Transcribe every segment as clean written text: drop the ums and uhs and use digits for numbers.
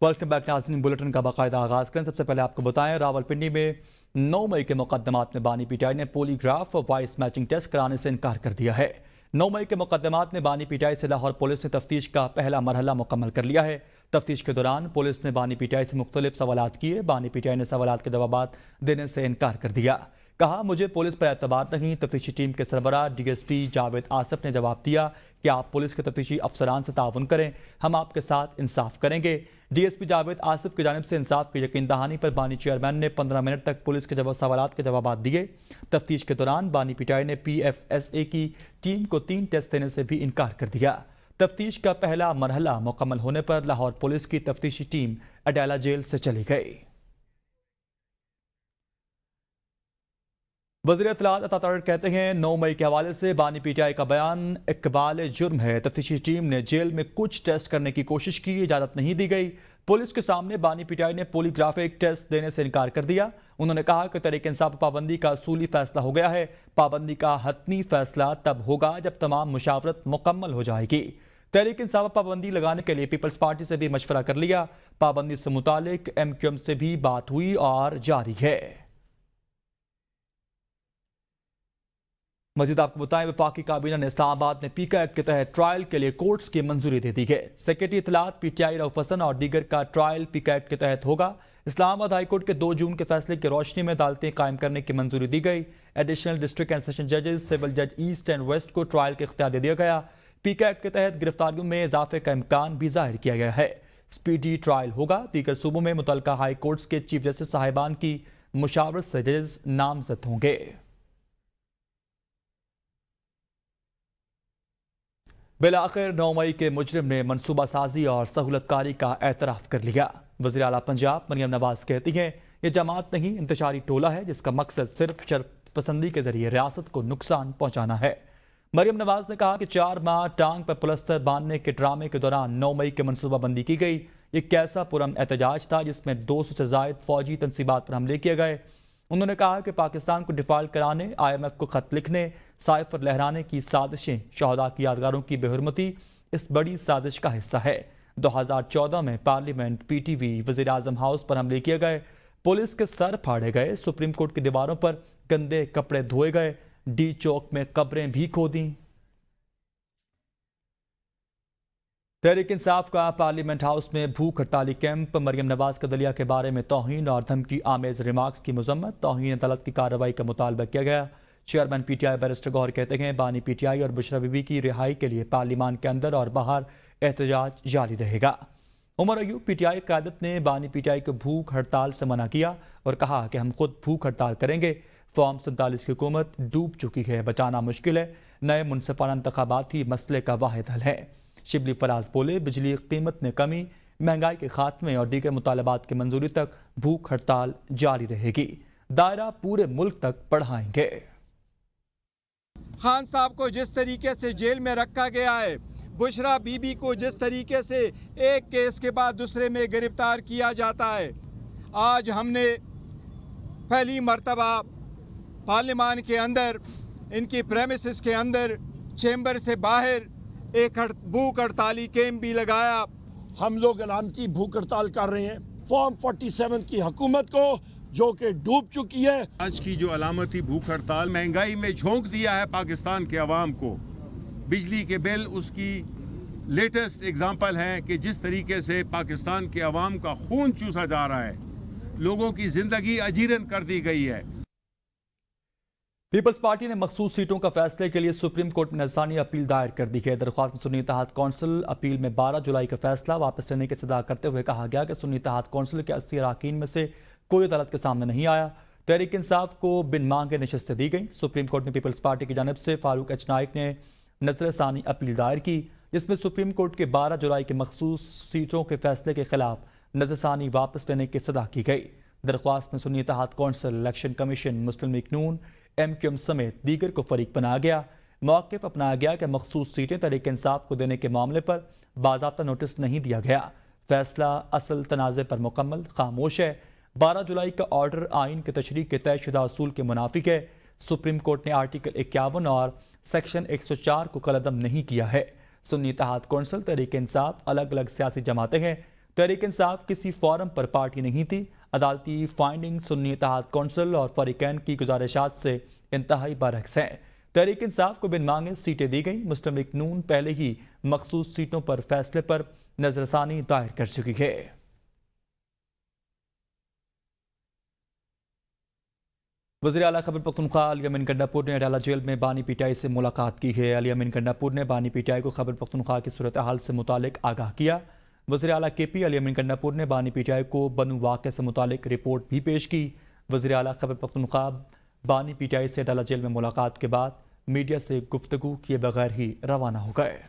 Welcome back नाज़रीन। Bulletin का बाकायदा आगाज़ करें। सबसे पहले आपको बताएं, रावलपिंडी में 9 मई के मुकदमात में बानी पीटीआई ने पॉलीग्राफ और वॉइस मैचिंग टेस्ट कराने से इनकार कर दिया है। 9 मई के मुकदमात में बानी पीटीआई से लाहौर पुलिस ने तफ्तीश का पहला मरहला मुकम्मल कर लिया है। तफ्तीश के दौरान पुलिस ने बानी पीटीआई से मुख्तलिफ सवालात किए। बानी पीटीआई ने सवालात के जवाब देने से इनकार कर दिया। कहा, मुझे पुलिस पर एतबार नहीं। तफ्तीशी टीम के सरबराह डीएसपी जावेद आसिफ ने जवाब दिया कि आप पुलिस के तफ्तीशी अफसरान से ताउन करें, हम आपके साथ इंसाफ करेंगे। डीएसपी जावेद आसिफ की जानिब से इंसाफ की यकीन दहानी पर बानी चेयरमैन ने 15 मिनट तक पुलिस के सवालात के जवाब दिए। तफ्तीश के दौरान बानी पीटीआई ने PFSA की टीम को 3 टेस्ट देने से भी इनकार कर दिया। तफ्तीश का पहला मरहला मुकम्मल होने पर लाहौर पुलिस की तफ्तीशी टीम अडाला जेल से चली गई। वज़ीर इत्तलात अता तारिक कहते हैं, 9 मई के हवाले से बानी पीटीआई का बयान इकबाल जुर्म है। तफ्तीशी टीम ने जेल में कुछ टेस्ट करने की कोशिश की, इजाज़त नहीं दी गई। पुलिस के सामने बानी पीटीआई ने पॉलीग्राफिक टेस्ट देने से इनकार कर दिया। उन्होंने कहा कि तहरीक इंसाफ पाबंदी का असूली फैसला हो गया है। पाबंदी का हतमी फैसला तब होगा जब तमाम मुशावरत मुकम्मल हो जाएगी। तहरीक इंसाफ पाबंदी लगाने के लिए पीपल्स पार्टी से भी मशवरा कर लिया। पाबंदी से मुतालिक MQM से भी बात हुई और जारी है। मजीद आपको बताएं, वफाकी काबीना ने इस्लामाबाद में पीका एक्ट के तहत ट्रायल के लिए कोर्ट्स की मंजूरी दे दी है। सेक्रेटरी इत्तलात PTI रऊफ हसन और दीगर का ट्रायल पीका एक्ट के तहत होगा। इस्लामाबाद हाई कोर्ट के 2 जून के फैसले की रोशनी में अदालतें कायम करने की मंजूरी दी गई। एडिशनल डिस्ट्रिक्ट एंड सेशन जजेस, सिविल जज ईस्ट एंड वेस्ट को ट्रायल के इख्तियार दे दिया गया। पीका एक्ट के तहत गिरफ्तारियों में इजाफे का इम्कान भी जाहिर किया गया है। स्पीडी ट्रायल होगा। दीगर सूबों में मुतल्लिका हाई कोर्ट्स के चीफ जस्टिस साहिबान की मुशावरत से जजेस नामजद होंगे। बिलाखिर 9 मई के मुजरिम ने मनसूबा साजी और सहूलतकारी का एतराफ़ कर लिया। वज़ीर आला पंजाब मरियम नवाज कहती हैं, ये जमात नहीं, इंतशारी टोला है जिसका मकसद सिर्फ शर्फ पसंदी के जरिए रियासत को नुकसान पहुंचाना है। मरियम नवाज ने कहा कि 4 माह टांग पर प्लस्तर बांधने के ड्रामे के दौरान 9 मई के मनसूबाबंदी की गई। ये कैसा पुरअमन एहतजाज था जिसमें 200 से ज़ायद फौजी तनसीबात पर हमले किए गए। उन्होंने कहा कि पाकिस्तान को डिफॉल्ट कराने, IMF को खत लिखने, साइफर लहराने की साजिशें शहदा की यादगारों की बेहुरमती इस बड़ी साजिश का हिस्सा है। 2014 में पार्लियामेंट, PTV, वज़ीर आज़म हाउस पर हमले किए गए। पुलिस के सर फाड़े गए। सुप्रीम कोर्ट की दीवारों पर गंदे कपड़े धोए गए। D चौक में कब्रें भी खोदी। तहरीक इंसाफ का पार्लियामेंट हाउस में भूख हड़ताली कैंप। मरियम नवाज के दलिया के बारे में तौहीन और धमकी आमेज रिमार्क्स की मजम्मत। तौहीन अदालत की कार्रवाई का मुतालबा किया गया। चेयरमैन PTI बैरिस्टर गौहर कहते हैं, बानी PTI और बुशरा बीबी की रिहाई के लिए पार्लियामान के अंदर और बाहर एहतजाज जारी रहेगा। उमर अयूब PTI क़यादत ने बानी PTI को भूख हड़ताल से मना किया और कहा कि हम खुद भूख हड़ताल करेंगे। फॉर्म 47 की हुकूमत डूब चुकी है, बचाना मुश्किल है। नए मुनसिफाना इंतखाबात ही मसले का वाहिद हल है। शिबली फराज बोले, बिजली कीमत में कमी, महंगाई के खात्मे और दीगर मुतालबात की मंजूरी तक भूख हड़ताल जारी रहेगी। दायरा पूरे मुल्क तक बढ़ाएंगे। खान साहब को जिस तरीके से जेल में रखा गया है, बुशरा बीबी को जिस तरीके से एक केस के बाद दूसरे में गिरफ्तार किया जाता है, आज हमने पहली मर्तबा पार्लियामान के अंदर, इनकी प्रेमिसेस के अंदर, चेंबर से बाहर एक भूख हड़ताली कैंप भी लगाया। हम लोग अलामती भूख हड़ताल कर रहे हैं फॉर्म 47 की हुकूमत को, जो कि डूब चुकी है। आज की जो अलामती भूख हड़ताल महंगाई में झोंक दिया है पाकिस्तान के अवाम को। बिजली के बिल उसकी लेटेस्ट एग्जाम्पल है कि जिस तरीके से पाकिस्तान के अवाम का खून चूसा जा रहा है, लोगों की जिंदगी अजीरन कर दी गई है। पीपल्स पार्टी ने मखसूस सीटों का फैसले के लिए सुप्रीम कोर्ट में नज़रानी अपील दायर कर दी है। दरख्वास्त में सुन्नी इत्तेहाद कौंसिल अपील में 12 जुलाई का फैसला वापस लेने की सदा करते हुए कहा गया कि सुन्नी इत्तेहाद कौंसिल के 80 अरकान में से कोई अदालत के सामने नहीं आया। तहरीक इंसाफ को बिन मांगे नशस्तें दी गई। सुप्रीम कोर्ट में पीपल्स पार्टी की जानिब से फारूक H नाइक ने नजरसानी अपील दायर की, जिसमें सुप्रीम कोर्ट के 12 जुलाई के मखसूस सीटों के फैसले के खिलाफ नजरसानी वापस लेने की सदा की गई। दरख्वास्त में सुन्नी इत्तेहाद कौंसिल, इलेक्शन कमीशन, मुस्लिम लीग नून, MQM समेत दीगर को फरीक बनाया गया। मौक़िफ़ अपनाया गया कि मखसूस सीटें तहरीक इंसाफ को देने के मामले पर बाज़ाब्ता नोटिस नहीं दिया गया। फैसला असल तनाज़े पर मुकम्मल खामोश है। 12 जुलाई का ऑर्डर आइन के तशरीह के तयशुदा असूल के मुनाफिक है। सुप्रीम कोर्ट ने आर्टिकल 51 और सेक्शन 104 को कलअदम नहीं किया है। सुन्नी इत्तेहाद कौंसिल, तहरीक इंसाफ अलग अलग सियासी जमातें हैं। तहरीक इंसाफ किसी फोरम पर पार्टी नहीं थी। अदालती फाइंडिंग सुन्नी इत्तेहाद कौंसिल और फरीकैन की गुजारिशात से इंतहाई बरअक्स हैं। तहरीक इंसाफ को बिन मांगे सीटें दी गईं। मुस्लिम लीग नून पहले ही मखसूस सीटों पर फैसले पर नजरसानी दायर कर चुकी है। वज़ीर आला खैबर पख्तूनख्वा अली अमीन गंडापुर ने अडाला जेल में बानी पीटीआई से मुलाकात की है। अली अमीन गंडापुर ने बानी पीटीआई को खैबर पख्तूनख्वा की सूरत हाल से मुतालिक आगाह किया। वज़ीर आला KP अली अमीन गंडापुर ने बानी पीटीआई को बनू वाक़े से मुतालिक रिपोर्ट भी पेश की। वज़ीर आला खैबर पख्तूनख्वा बानी पीटीआई से अडाला जेल में मुलाकात के बाद मीडिया से गुफ्तगू किए बगैर ही रवाना हो गए।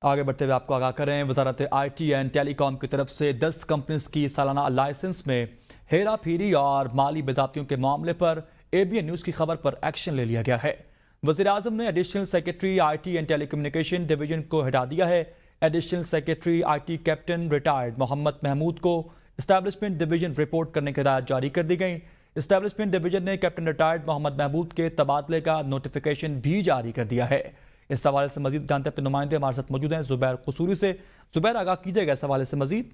आगे बढ़ते हुए आपको आगाह करें, वजारत IT एंड टेलीकॉम की तरफ से 10 कंपनीज की सालाना लाइसेंस में हेरा फेरी और माली बेज़ाब्तियों के मामले पर ABN न्यूज़ की खबर पर एक्शन ले लिया गया है। वज़ीर आज़म ने additional secretary IT and telecommunication division को हटा दिया है। Additional secretary IT captain retired Mohammad Mahmood को इस्टेब्लिशमेंट डिवीजन रिपोर्ट करने की हिदायत जारी कर दी गई। इस्टेब्लिशमेंट डिवीजन ने कैप्टन रिटायर्ड मोहम्मद महमूद के तबादले का नोटिफिकेशन भी जारी कर दिया है। इस हवाले से मजीद जानते अपने नुमाइंदे हमारे साथ मौजूद हैं ज़ुबैर कसूरी से। ज़ुबैर, आगाह कीजिएगा इस हवाले से मजीद।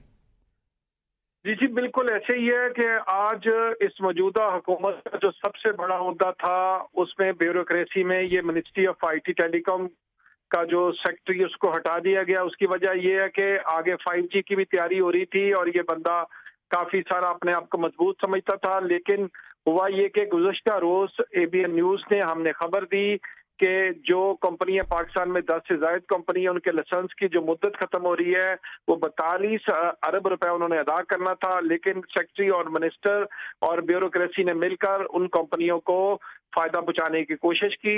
जी बिल्कुल ऐसे ही है कि आज इस मौजूदा हुकूमत का जो सबसे बड़ा मुद्दा था उसमें ब्यूरोक्रेसी में ये मिनिस्ट्री ऑफ IT टेलीकॉम का जो सेक्रेटरी उसको हटा दिया गया। उसकी वजह ये है कि आगे 5G की भी तैयारी हो रही थी और ये बंदा काफी सारा अपने आप को मजबूत समझता था, लेकिन हुआ ये कि गुज़श्ता रोज ABN न्यूज़ ने हमने खबर दी कि जो कंपनियां पाकिस्तान में 10 से ज़ायद कंपनी है उनके लाइसेंस की जो मुद्दत खत्म हो रही है वो 42 अरब रुपए उन्होंने अदा करना था, लेकिन सेक्रेटरी और मिनिस्टर और ब्यूरोक्रेसी ने मिलकर उन कंपनियों को फायदा पहुंचाने की कोशिश की,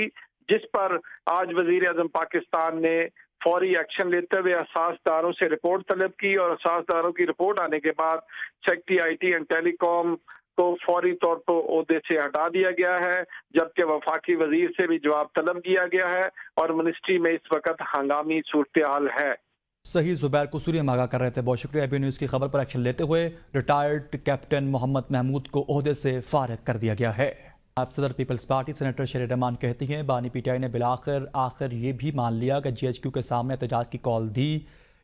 जिस पर आज वजीर आज़म पाकिस्तान ने फौरी एक्शन लेते हुए असासदारों से रिपोर्ट तलब की और असासदारों की रिपोर्ट आने के बाद सेक्रेटरी IT एंड टेलीकॉम को फौरी तौर पर ओहदे से हटा दिया गया है, जबकि वफाकी वजीर से भी जवाब तलब किया गया है और मिनिस्ट्री में इस वक्त हंगामी सूरत हाल है। सही, ज़ुबैर कसूरी हम आगाह कर रहे थे, बहुत शुक्रिया। ABN न्यूज़ की खबर पर एक्शन लेते हुए रिटायर्ड कैप्टन मोहम्मद महमूद को ओहदे से फारिग कर दिया गया है। आप सदर पीपल्स पार्टी सेनेटर शेर रहमान कहती हैं बानी पीटीआई ने आखिर ये भी मान लिया कि GHQ के सामने एहतजाज की कॉल दी।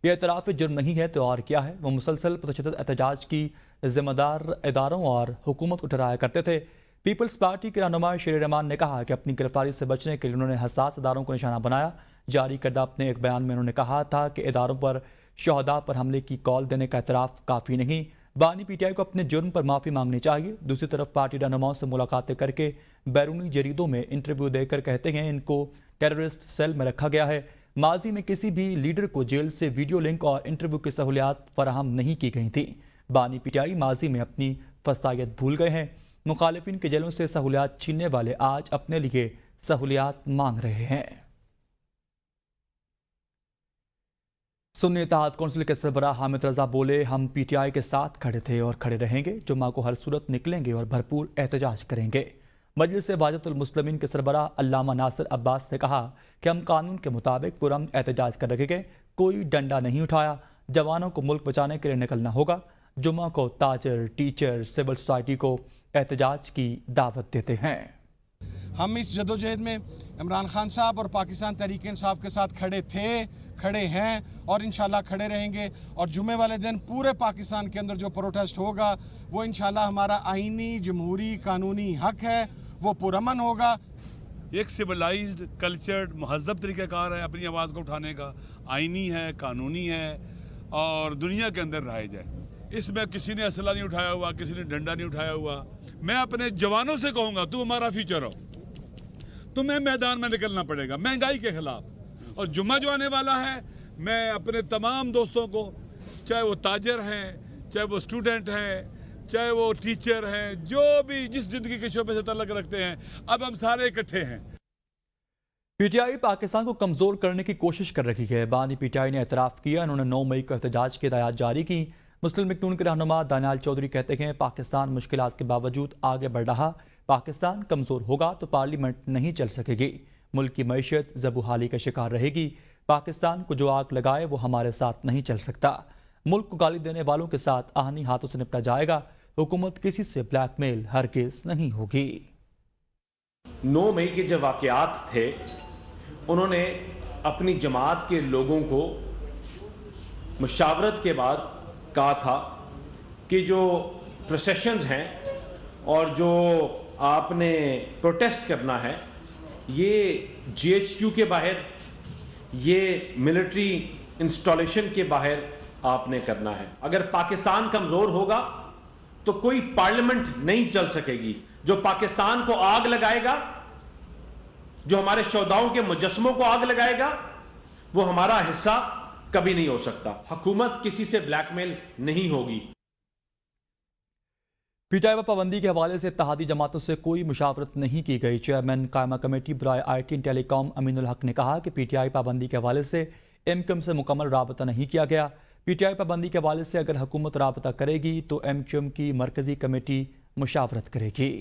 यह एतराफ़ जुर्म नहीं है तो और क्या है। वो मुसलसल पुरतशद्दुद एहतजाज की जिम्मेदार इदारों और हुकूमत को ठहराया करते थे। पीपल्स पार्टी के रहनुमा शेर रहमान ने कहा कि अपनी गिरफ्तारी से बचने के लिए उन्होंने हसास इदारों को निशाना बनाया। जारी करदा अपने एक बयान में उन्होंने कहा था कि इदारों पर शहदा पर हमले की कॉल देने का एतराफ़ काफ़ी नहीं, बानी पीटीआई को अपने जुर्म पर माफ़ी मांगनी चाहिए। दूसरी तरफ पार्टी रहनुमाओं से मुलाकातें करके बैरूनी जरीदों में इंटरव्यू देकर कहते हैं इनको टेररिस्ट सेल में रखा गया है। माजी में किसी भी लीडर को जेल से वीडियो लिंक और इंटरव्यू की सहूलियात फराहम नहीं की गई थी। बानी पीटीआई माजी में अपनी फस्तायत भूल गए हैं। मुखालिफिन के जेलों से सहूलियात छीनने वाले आज अपने लिए सहूलियात मांग रहे हैं। सुन्नी इत्तेहाद कौंसिल के सरबराह हामिद रजा बोले हम पीटीआई के साथ खड़े थे और खड़े रहेंगे। जुम्मा को हर सूरत निकलेंगे और भरपूर एहतजाज करेंगे। मजलिस वाहिदतुल मुस्लिमीन के सरबराह अल्लामा नासिर अब्बास ने कहा कि हम कानून के मुताबिक पुरअमन एहतजाज कर रहे, कोई डंडा नहीं उठाया। जवानों को मुल्क बचाने के लिए निकलना होगा। जुम्मा को ताजर, टीचर, सिविल सोसाइटी को एहतजाज की दावत देते हैं। हम इस जदोजहद में इमरान खान साहब और पाकिस्तान तहरीक इंसाफ के साथ खड़े थे, खड़े हैं और इंशाल्लाह खड़े रहेंगे। और जुम्मे वाले दिन पूरे पाकिस्तान के अंदर जो प्रोटेस्ट होगा वो इंशाल्लाह हमारा आईनी, जमहूरी, कानूनी हक है, वो पुरअमन होगा। एक सिविलाइज्ड, कल्चर्ड, महज़ब तरीक़ाकार है अपनी आवाज़ को उठाने का, आईनी है, कानूनी है और दुनिया के अंदर राइज है। इसमें किसी ने असला नहीं उठाया हुआ, किसी ने डंडा नहीं उठाया हुआ। मैं अपने जवानों से कहूँगा तुम हमारा फ्यूचर हो, तुम्हें मैदान में निकलना पड़ेगा महंगाई के खिलाफ। और जुम्मा जो आने वाला है, मैं अपने तमाम दोस्तों को, चाहे वो ताजर हैं, चाहे वो स्टूडेंट हैं, चाहे वो टीचर हैं, जो भी जिस जिंदगी के शोबे से तल्लुक़ रखते हैं, अब हम सारे इकट्ठे हैं। पीटीआई पाकिस्तान को कमज़ोर करने की कोशिश कर रही है। बानी पीटीआई ने एतराफ़ किया, उन्होंने 9 मई को एहतजाज की हिदायत जारी की। मुस्लिम लीग नून के रहनुमा दानियाल चौधरी कहते हैं पाकिस्तान मुश्किलात के बावजूद आगे बढ़ रहा। पाकिस्तान कमज़ोर होगा तो पार्लियामेंट नहीं चल सकेगी। मुल्क की मईशत ज़बूहाली का शिकार रहेगी। पाकिस्तान को जो आग लगाए वो हमारे साथ नहीं चल सकता। मुल्क को गाली देने वालों के साथ आहनी हाथों से निपटा जाएगा। हुकूमत किसी से ब्लैकमेल हरगिज़ नहीं होगी। 9 मई के जो वाक़यात थे انہوں نے اپنی جماعت کے لوگوں کو مشاورت کے بعد کہا تھا کہ جو پروسیشنز ہیں اور جو آپ نے پروٹیسٹ کرنا ہے یہ جی ایچ کیو کے باہر، یہ ملٹری انسٹالیشن کے باہر آپ نے کرنا ہے۔ اگر پاکستان کمزور ہوگا تو کوئی پارلیمنٹ نہیں چل سکے گی۔ جو پاکستان کو آگ لگائے گا، جو ہمارے شہداؤں کے مجسموں کو آگ لگائے گا، وہ ہمارا حصہ کبھی نہیں ہو سکتا۔ حکومت کسی سے بلیک میل نہیں ہوگی۔ پی ٹی آئی پر پابندی کے حوالے سے اتحادی جماعتوں سے کوئی مشاورت نہیں کی گئی۔ چیئرمین قائمہ کمیٹی برائے آئی ٹی اینڈ ٹیلی کام امین الحق نے کہا کہ پی ٹی آئی پابندی کے حوالے سے ایم کیو ایم سے مکمل رابطہ نہیں کیا گیا۔ پی ٹی آئی پابندی کے حوالے سے اگر حکومت رابطہ کرے گی تو ایم کیو ایم کی مرکزی کمیٹی مشاورت کرے گی۔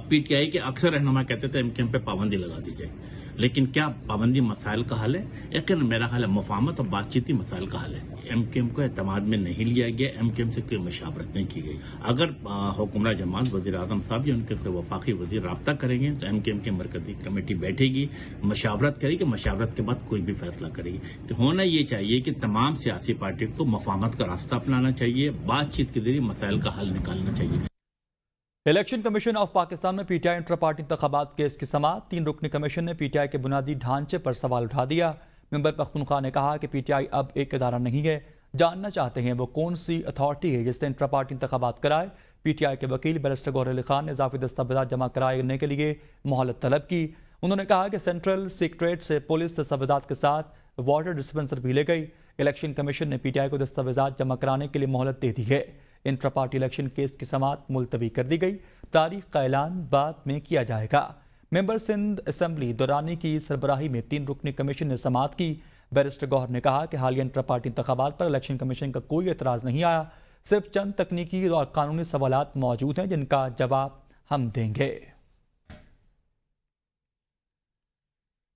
پی ٹی آئی کے اکثر رہنما کہتے تھے ایم کیو ایم پہ پابندی لگا دی جائے، لیکن کیا پابندی مسائل کا حل ہے؟ یقیناً میرا خیال ہے مفاہمت اور بات چیتی مسائل کا حل ہے۔ ایم کیو ایم کو اعتماد میں نہیں لیا گیا، ایم کیو ایم سے کوئی مشاورت نہیں کی گئی۔ اگر حکمراں جماعت وزیر اعظم صاحب یا ان کے کوئی وفاقی وزیر رابطہ کریں گے تو ایم کیو ایم کی مرکزی کمیٹی بیٹھے گی، مشاورت کرے گی، مشاورت کے بعد کوئی بھی فیصلہ کرے گی۔ تو ہونا یہ چاہیے کہ تمام سیاسی پارٹیوں کو مفاہمت کا راستہ اپنانا چاہیے، بات چیت کے ذریعے مسائل کا حل نکالنا چاہیے۔ الیکشن کمیشن آف پاکستان میں P T I inter party انتخابات کیس کی سماعت۔ 3 رکنی کمیشن نے پی ٹی آئی کے بنیادی ڈھانچے پر سوال اٹھا دیا۔ ممبر پختونخوا نے کہا کہ پی ٹی آئی اب ایک ادارہ نہیں ہے، جاننا چاہتے ہیں وہ کون سی اتھارٹی ہے جس سے انٹر پارٹی انتخابات کرائے۔ پی ٹی آئی کے وکیل بیرسٹر گوہر علی خان نے اضافی دستاویزات جمع کرانے کے لیے مہلت طلب کی۔ انہوں نے کہا کہ سینٹرل سیکریٹریٹ سے پولیس دستاویزات کے ساتھ واٹر ڈسپنسر بھی لے گئی۔ الیکشن کمیشن نے پی ٹی آئی کو دستاویزات جمع کرانے کے لیے مہلت دے دی ہے۔ انٹر پارٹی الیکشن کیس کی سماعت ملتوی کر دی گئی، تاریخ کا اعلان بعد میں کیا جائے گا۔ ممبر سندھ اسمبلی دورانی کی سربراہی میں 3 رکنی کمیشن نے سماعت کی۔ بیرسٹر گوہر نے کہا کہ حالیہ انٹر پارٹی انتخابات پر الیکشن کمیشن کا کوئی اعتراض نہیں آیا، صرف چند تکنیکی اور قانونی سوالات موجود ہیں جن کا جواب ہم دیں گے۔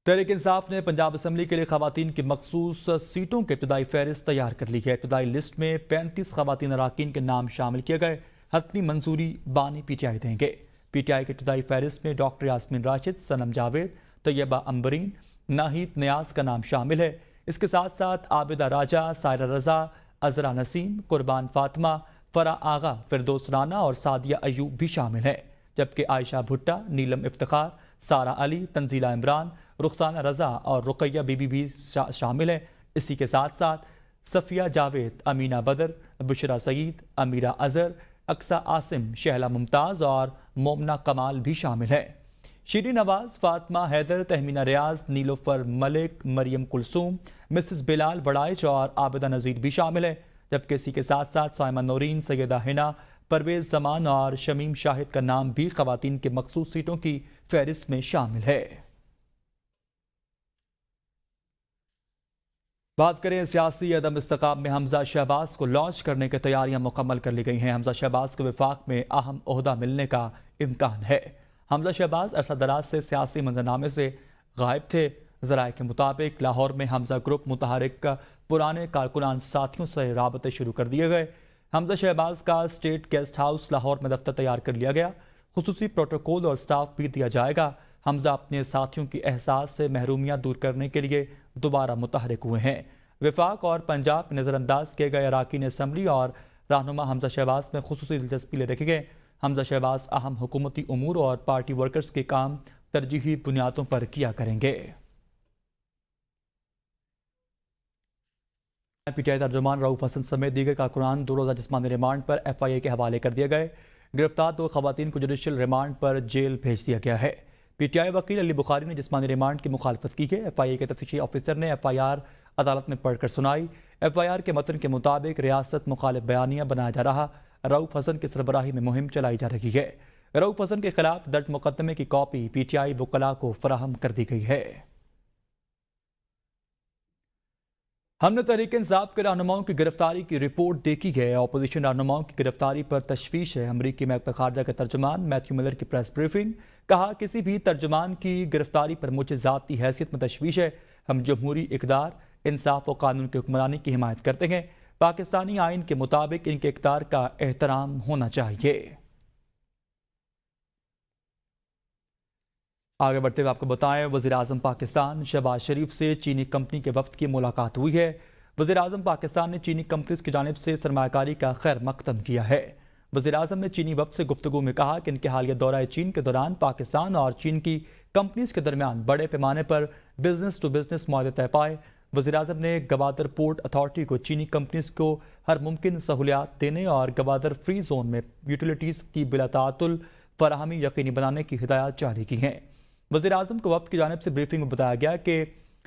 تحریک انصاف نے پنجاب اسمبلی کے لیے خواتین کی مخصوص سیٹوں کی ابتدائی فہرست تیار کر لی ہے۔ ابتدائی لسٹ میں 35 خواتین اراکین کے نام شامل کیے گئے۔ حتمی منظوری بانی پی ٹی آئی دیں گے۔ پی ٹی آئی کی ابتدائی فہرست میں ڈاکٹر یاسمین راشد، صنم جاوید، طیبہ امبرین، ناہید نیاز کا نام شامل ہے۔ اس کے ساتھ ساتھ عابدہ راجہ، سائرہ رضا، عذرا نسیم، قربان فاطمہ، فرح آغا، فردوس رانا اور سعدیہ ایوب بھی شامل ہیں، جبکہ عائشہ بھٹا، نیلم افتخار، سارہ علی، تنزیلہ عمران، رخسانہ رضا اور رقیہ بی بی بھی شامل ہیں۔ اسی کے ساتھ ساتھ صفیہ جاوید، امینہ بدر، بشرا سعید، امیرہ اظہر، اقصی عاصم، شہلا ممتاز اور مومنہ کمال بھی شامل ہیں۔ شیرین نواز، فاطمہ حیدر، تہمینہ ریاض، نیلوفر ملک، مریم کلثوم، مسز بلال وڑائچ اور عابدہ نذیر بھی شامل ہیں، جبکہ اسی کے ساتھ ساتھ سائمہ نورین، سیدہ حنا، پرویز زمان اور شمیم شاہد کا نام بھی خواتین کے مخصوص سیٹوں کی فہرست میں شامل ہے۔ بات کریں سیاسی عدم استحکام میں، حمزہ شہباز کو لانچ کرنے کی تیاریاں مکمل کر لی گئی ہیں۔ حمزہ شہباز کو وفاق میں اہم عہدہ ملنے کا امکان ہے۔ حمزہ شہباز عرصہ دراز سے سیاسی منظرنامے سے غائب تھے۔ ذرائع کے مطابق لاہور میں حمزہ گروپ متحرک کا پرانے کارکنان ساتھیوں سے رابطے شروع کر دیے گئے۔ حمزہ شہباز کا اسٹیٹ گیسٹ ہاؤس لاہور میں دفتر تیار کر لیا گیا، خصوصی پروٹوکول اور سٹاف بھی دیا جائے گا۔ حمزہ اپنے ساتھیوں کی احساس سے محرومیاں دور کرنے کے لیے دوبارہ متحرک ہوئے ہیں۔ وفاق اور پنجاب میں نظر انداز کیے گئے اراکین اسمبلی اور رہنما حمزہ شہباز میں خصوصی دلچسپی لے رکھے گئے۔ حمزہ شہباز اہم حکومتی امور اور پارٹی ورکرز کے کام ترجیحی بنیادوں پر کیا کریں گے۔ پی ٹی آئی ترجمان رؤف حسن سمیت دیگر کارکنان 2 روزہ جسمانی ریمانڈ پر ایف آئی اے کے حوالے کر دیے گئے۔ گرفتار 2 خواتین کو جوڈیشل ریمانڈ پر جیل بھیج دیا گیا ہے۔ پی ٹی آئی وکیل علی بخاری نے جسمانی ریمانڈ کی مخالفت کی ہے۔ ایف آئی اے کے تفتیشی آفیسر نے ایف آئی آر عدالت میں پڑھ کر سنائی۔ ایف آئی آر کے متن کے مطابق ریاست مخالف بیانیہ بنایا جا رہا، رؤف حسن کی سربراہی میں مہم چلائی جا رہی ہے۔ رؤف حسن کے خلاف درج مقدمے کی کاپی پی ٹی آئی وکلاء کو فراہم کر دی گئی ہے۔ ہم نے تحریک انصاف کے رہنماؤں کی گرفتاری کی رپورٹ دیکھی ہے۔ اپوزیشن رہنماؤں کی گرفتاری پر تشویش ہے۔ امریکی محکمہ خارجہ کے ترجمان میتھیو ملر کی پریس بریفنگ، کہا کسی بھی ترجمان کی گرفتاری پر مجھے ذاتی حیثیت میں تشویش ہے۔ ہم جمہوری اقدار، انصاف و قانون کی حکمرانی کی حمایت کرتے ہیں۔ پاکستانی آئین کے مطابق ان کے اقدار کا احترام ہونا چاہیے۔ आगे बढ़ते हुए आपको बताएं, वज़ीर-ए-आज़म पाकिस्तान शहबाज शरीफ से चीनी कंपनी के वफ्द की मुलाकात हुई है। वज़ीर-ए-आज़म पाकिस्तान ने चीनी कंपनीज की जानिब से सरमायाकारी का खैर मकदम किया है। वज़ीर-ए-आज़म ने चीनी वफ्द से गुफ्तगू में कहा कि इनके हालिया दौरा चीन के दौरान पाकिस्तान और चीन की कंपनीज के दरमियान बड़े पैमाने पर बिजनेस टू बिजनेस मुआहदे तय पाए। वज़ीर-ए-आज़म ने गवादर पोर्ट अथॉरिटी को चीनी कंपनीज को हर मुमकिन सहूलियात देने और गवादर फ्री जोन में यूटिलिटीज़ की बिला तातुल फराहमी यकीनी बनाने की हिदायत जारी की हैं। वज़ीर-ए-आज़म को वफ्द की जानिब से ब्रीफिंग में बताया गया कि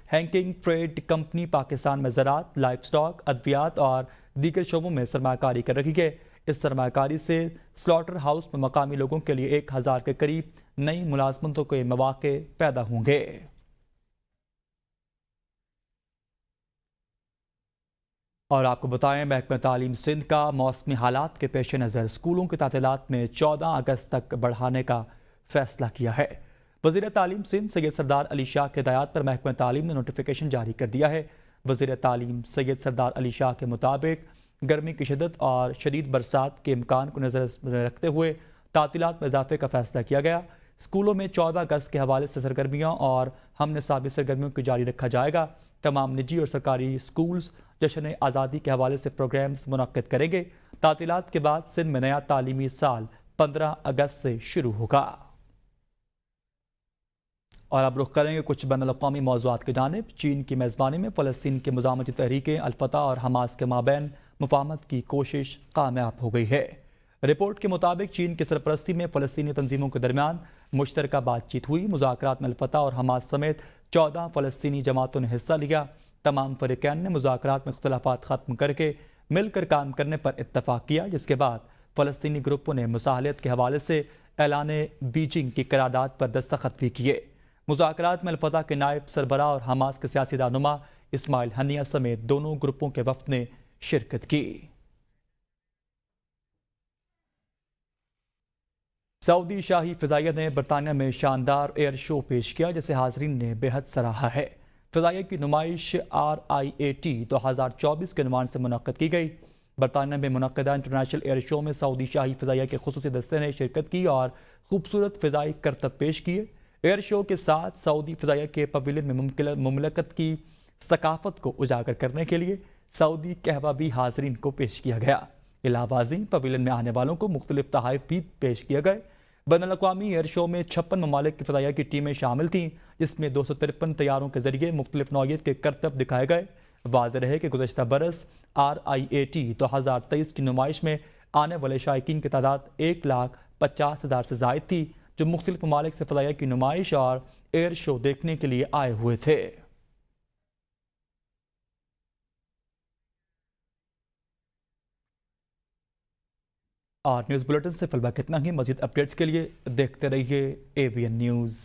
हैंकिंग ट्रेड कंपनी पाकिस्तान में ज़राअत, लाइफ स्टॉक, अद्वियात और दीगर शोबों में सरमायाकारी कर रही है। इस सरमायाकारी से स्लॉटर हाउस में मकामी लोगों के लिए 1000 के करीब नई मुलाजमतों के मौके पैदा होंगे। और आपको बताएं, महकमा तालीम सिंध का मौसमी हालात के पेश नज़र स्कूलों की तातीलात में 14 अगस्त तक बढ़ाने का फैसला किया है। वज़ीर तालीम सिंध सैयद सरदार अली शाह के हिदायत पर महकमा तालीम ने नोटिफिकेशन जारी कर दिया है। वज़ीर तालीम सैयद सरदार अली शाह के मुताबिक गर्मी की शिद्दत और शदीद बरसात के इम्कान को नज़र में रखते हुए तातीलात में इजाफे का फैसला किया गया। स्कूलों में 14 अगस्त के हवाले से सरगर्मियाँ और हम निसाबी सरगर्मियों को जारी रखा जाएगा। तमाम निजी और सरकारी स्कूल्स जश्न आज़ादी के हवाले से प्रोग्राम्स मुनक्किद करेंगे। तातीलात के बाद सिंध में नया तालीमी साल 15 अगस्त से शुरू होगा। और अब रुख करेंगे कुछ बैनुल-अक़वामी मौज़ूआत की जानिब। चीन की मेज़बानी में फ़लस्तीन की मुज़ाहमती तहरीकें अल-फ़तह और हमास के माबैन मुफ़ाहमत की कोशिश कामयाब हो गई है। रिपोर्ट के मुताबिक चीन की सरपरस्ती में फ़लस्तीनी तंजीमों के दरमियान मुश्तरका बातचीत हुई। मुज़ाकरात में अल-फ़तह और हमास समेत 14 फ़लस्तीनी जमातों ने हिस्सा लिया। तमाम फ़रीक़ैन ने मुज़ाकरात में इख्तिलाफ़ात ख़त्म करके मिलकर काम करने पर इत्तफ़ाक़ किया, जिसके बाद फ़लस्तीनी ग्रुपों ने मुसाहलत के हवाले से ऐलान बीजिंग की करारदाद पर दस्तखत भी किए। मुज़ाकरात में अल-फ़तह के नायब सरबराह और हमास के सियासी रहनुमा इस्माइल हनिया समेत दोनों ग्रुपों के वफ़द ने शिरकत की। सऊदी शाही फ़िज़ाइया ने बरतानिया में शानदार एयर शो पेश किया, जिसे हाज़रीन ने बेहद सराहा है। फ़िज़ाइया की नुमाइश RIAT 2024 के नुमान से मुनक़्क़द की गई। बरतानिया में मुनक़्क़दा इंटरनेशनल एयर शो में सऊदी शाही फ़िज़ाइया के ख़ुसूसी दस्ते ने शिरकत की और खूबसूरत फ़िज़ाई करतब पेश किए। एयर शो के साथ सऊदी फ़िज़ाइया के पवेलियन में मुमलकत की सकाफ़त को उजागर करने के लिए सऊदी कहवा भी हाज़रीन को पेश किया गया। इलाहाबाजी पवेलियन में आने वालों को मुख्तलिफ तोहफ़े भी पेश किए गए। बैनुल-अक़वामी एयर शो में 56 ममालिक की फ़िज़ाइया की टीमें शामिल थीं, जिसमें 253 तैयारों के जरिए मुख्तलिफ नौइयत के करतब दिखाए गए। वाज़ेह रहे कि गुज़श्ता बरस RIAT 2023 की नुमाइश में आने वाले शायकीन की तादाद 1,50,000 से ज़ायद थी, जो मुख्तलिफ ममालिक से फ़िज़ाइया की नुमाइश और एयर शो देखने के लिए आए हुए थे। और न्यूज़ बुलेटिन से फिलहाल इतना ही। मज़ीद अपडेट्स के लिए देखते रहिए ABN न्यूज़।